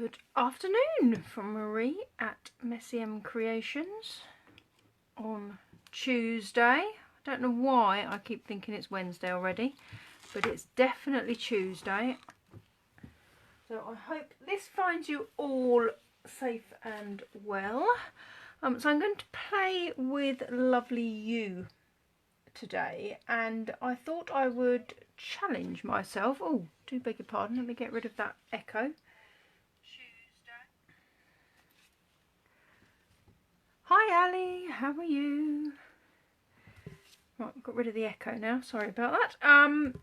Good afternoon from Marie at Messy M Creations on Tuesday. I don't know why I keep thinking it's Wednesday already, but it's definitely Tuesday. So I hope this finds you all safe and well. So I'm going to play with Lovely You today, and I thought I would challenge myself. Oh, do beg your pardon, let me get rid of that echo. Hi Ali, how are you? Right, I've got rid of the echo now, sorry about that.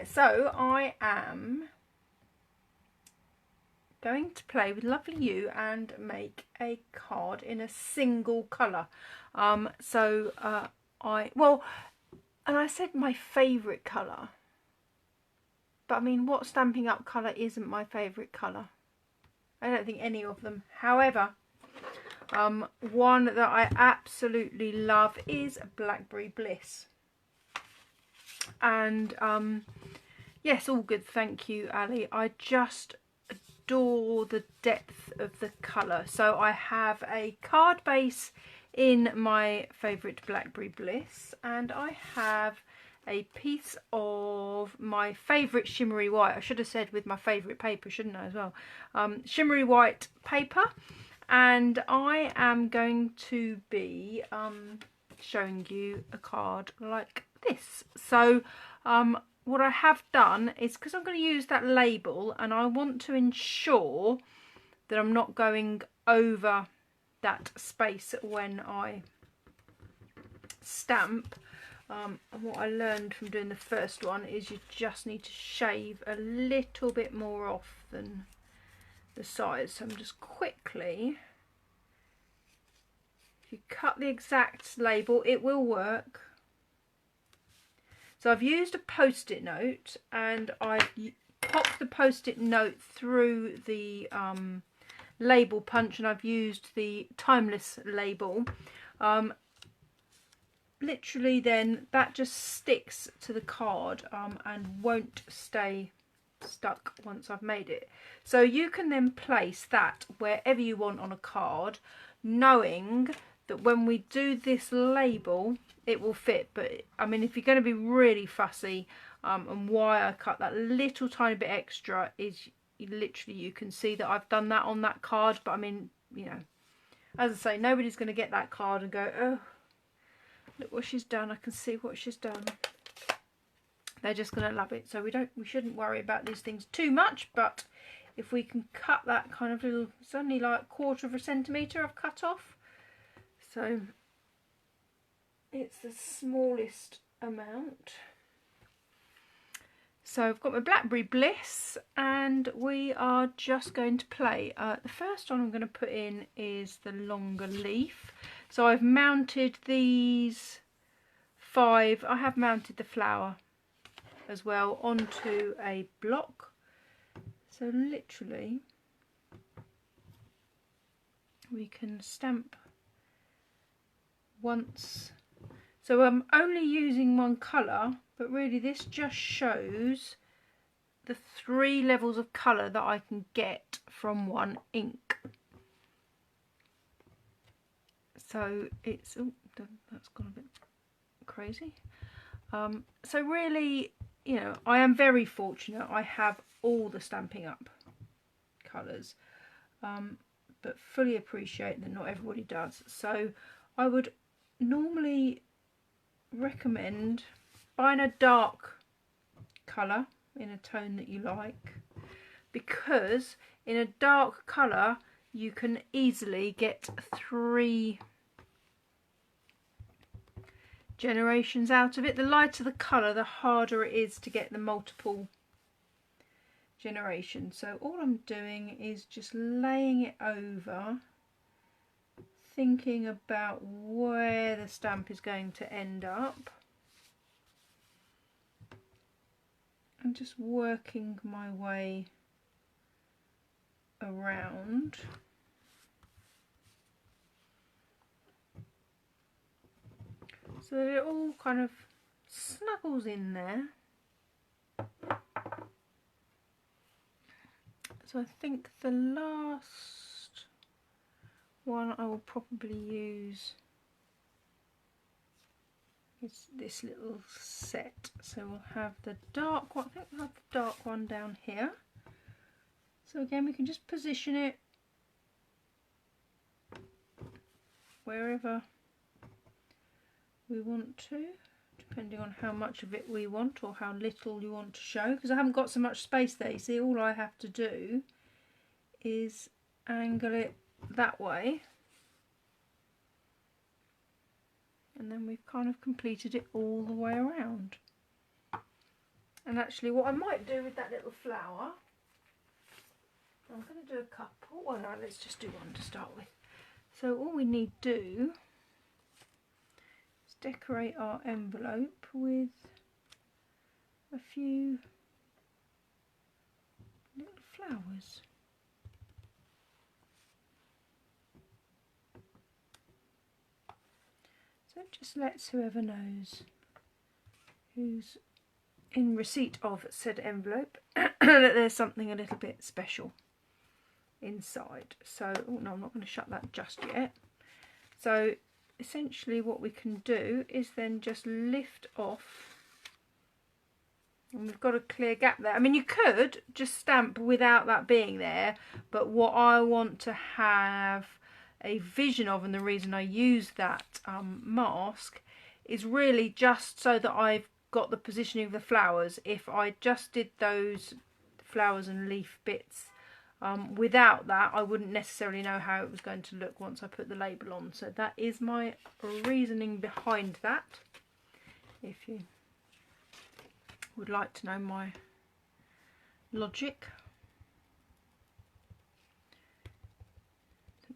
So I am going to play with Lovely You and make a card in a single colour. And I said my favourite colour, but I mean, what Stampin' Up colour isn't my favourite colour? I don't think any of them. However, one that I absolutely love is Blackberry Bliss. And yes, all good, thank you Ali. I just adore the depth of the colour. So I have a card base in my favourite Blackberry Bliss, and I have a piece of my favourite shimmery white. I should have said with my favourite paper, shouldn't I, as well? Shimmery white paper. And I am going to be showing you a card like this. So what I have done is, because I'm going to use that label and I want to ensure that I'm not going over that space when I stamp. And what I learned from doing the first one is you just need to shave a little bit more off than the size. So I'm just quickly, if you cut the exact label, it will work. So I've used a post-it note, and I've popped the post-it note through the label punch, and I've used the timeless label. Literally then that just sticks to the card and won't stay stuck once I've made it. So you can then place that wherever you want on a card, knowing that when we do this label it will fit. But I mean, if you're going to be really fussy, and why I cut that little tiny bit extra is literally you can see that I've done that on that card. But I mean, you know, as I say, nobody's going to get that card and go, oh, look what she's done, I can see what she's done. They're just going to love it. So we shouldn't worry about these things too much. But if we can cut that kind of little, it's only like 1/4 centimetre I've cut off. So it's the smallest amount. So I've got my Blackberry Bliss, and we are just going to play. The first one I'm going to put in is the longer leaf. So I've mounted these 5, I have mounted the flower as well onto a block. So literally we can stamp once. So I'm only using one colour, but really this just shows the 3 levels of colour that I can get from one ink. So it's, oh, that's gone a bit crazy. So really, you know, I am very fortunate. I have all the Stampin' Up colours, but fully appreciate that not everybody does. So I would normally recommend buying a dark colour in a tone that you like, because in a dark colour you can easily get 3 generations out of it. The lighter the colour, the harder it is to get the multiple generations. So all I'm doing is just laying it over, thinking about where the stamp is going to end up, and just working my way around. So that it all kind of snuggles in there. So I think the last one I will probably use is this little set. So we'll have the dark one, I think we'll have the dark one down here. So again, we can just position it wherever we want to, depending on how much of it we want or how little you want to show, because I haven't got so much space there. You see, all I have to do is angle it that way, and then we've kind of completed it all the way around. And actually what I might do with that little flower, I'm going to do a couple. Well, no, let's just do one to start with. So all we need to do is decorate our envelope with a few little flowers. So it just lets whoever knows who's in receipt of said envelope that there's something a little bit special inside. So, oh no, I'm not going to shut that just yet. So essentially what we can do is then just lift off, and we've got a clear gap there. I mean, you could just stamp without that being there, but what I want to have a vision of, and the reason I use that mask, is really just so that I've got the positioning of the flowers. If I just did those flowers and leaf bits without that, I wouldn't necessarily know how it was going to look once I put the label on. So that is my reasoning behind that, if you would like to know my logic.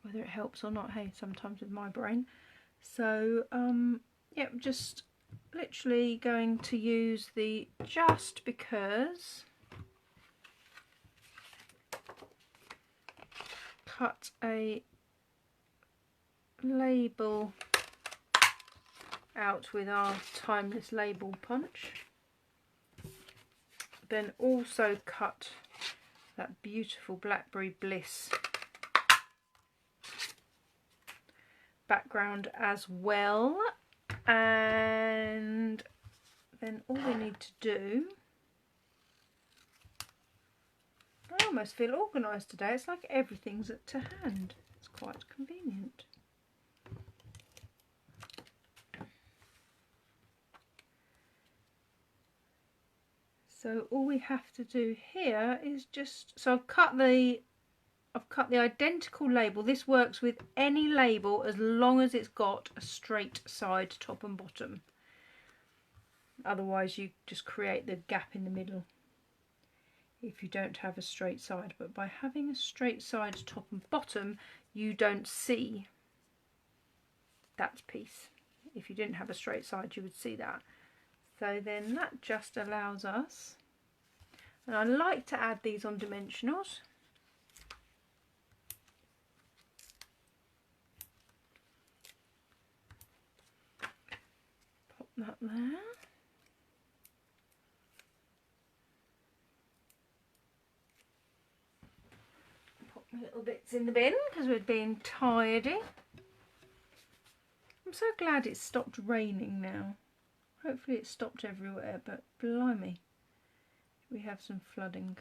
Whether it helps or not, hey, sometimes with my brain. So yeah, just literally going to use the Just Because, cut a label out with our timeless label punch, then also cut that beautiful Blackberry Bliss background as well, and then all we need to do, I almost feel organised today. It's like everything's to hand. It's quite convenient. So all we have to do here is just, so I've cut the identical label. This works with any label as long as it's got a straight side top and bottom. Otherwise you just create the gap in the middle if you don't have a straight side. But by having a straight side top and bottom, you don't see that piece. If you didn't have a straight side, you would see that. So then that just allows us, and I like to add these on dimensionals. Pop that there. Pop my little bits in the bin because we're being tidy. I'm so glad it's stopped raining now. Hopefully it stopped everywhere, but blimey, we have some flooding.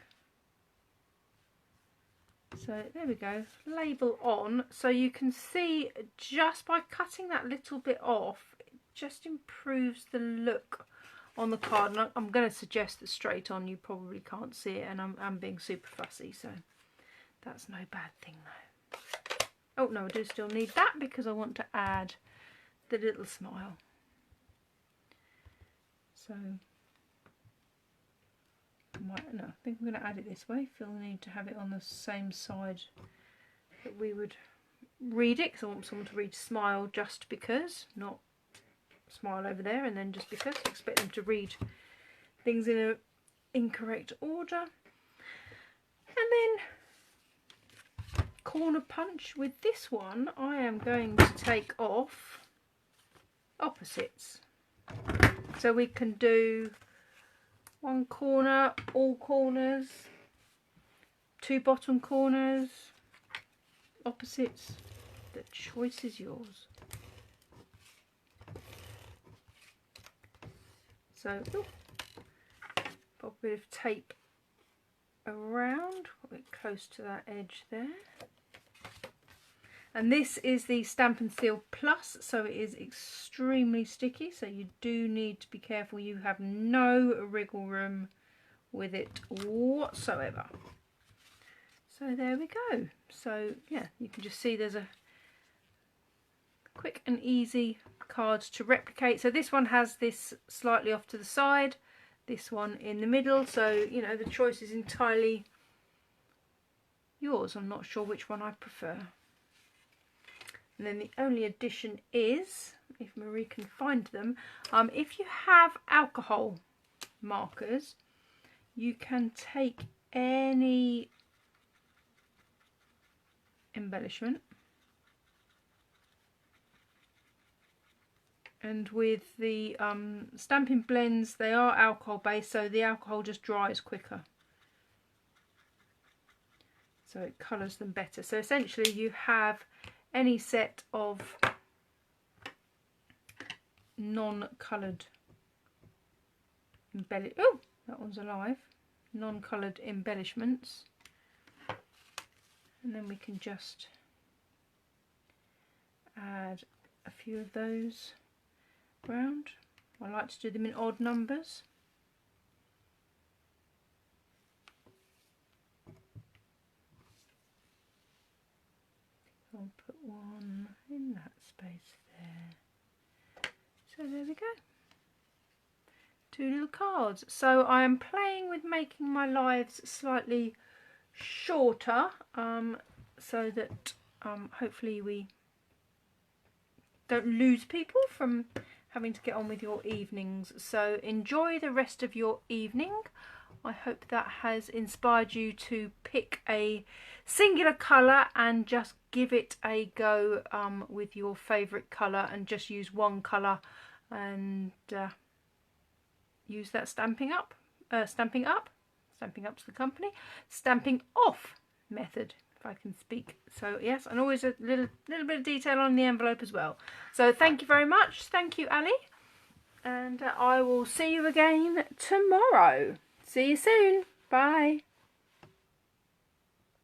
So there we go, label on. So you can see just by cutting that little bit off, it just improves the look on the card. And I'm going to suggest that straight on you probably can't see it, and I'm being super fussy, so that's no bad thing though. Oh no, I do still need that because I want to add the little smile. So, I think I'm going to add it this way. Feel the need to have it on the same side that we would read it, because I want someone to read smile just because, not smile over there and then just because. I expect them to read things in an incorrect order. And then corner punch with this one, I am going to take off opposites. So we can do one corner, all corners, 2 bottom corners, opposites. The choice is yours. So, put a bit of tape around, put it close to that edge there. And this is the Stampin' Seal Plus, so it is extremely sticky, so you do need to be careful. You have no wriggle room with it whatsoever. So there we go. So yeah, you can just see there's a quick and easy card to replicate. So this one has this slightly off to the side, this one in the middle, so you know the choice is entirely yours. I'm not sure which one I prefer. And then the only addition is, if Marie can find them, if you have alcohol markers, you can take any embellishment, and with the stamping blends, they are alcohol based, so the alcohol just dries quicker, so it colours them better. So essentially you have any set of non-coloured oh, that one's alive, non-coloured embellishments, and then we can just add a few of those round. I like to do them in odd numbers. I'll put one in that space there. So there we go. 2 little cards. So I am playing with making my lives slightly shorter, so that hopefully we don't lose people from having to get on with your evenings. So enjoy the rest of your evening. I hope that has inspired you to pick a singular colour and just give it a go with your favourite colour, and just use one colour and use that Stampin' Up's the company, Stampin' Off method, if I can speak. So yes, and always a little bit of detail on the envelope as well. So thank you very much. Thank you, Ali. And I will see you again tomorrow. See you soon. Bye.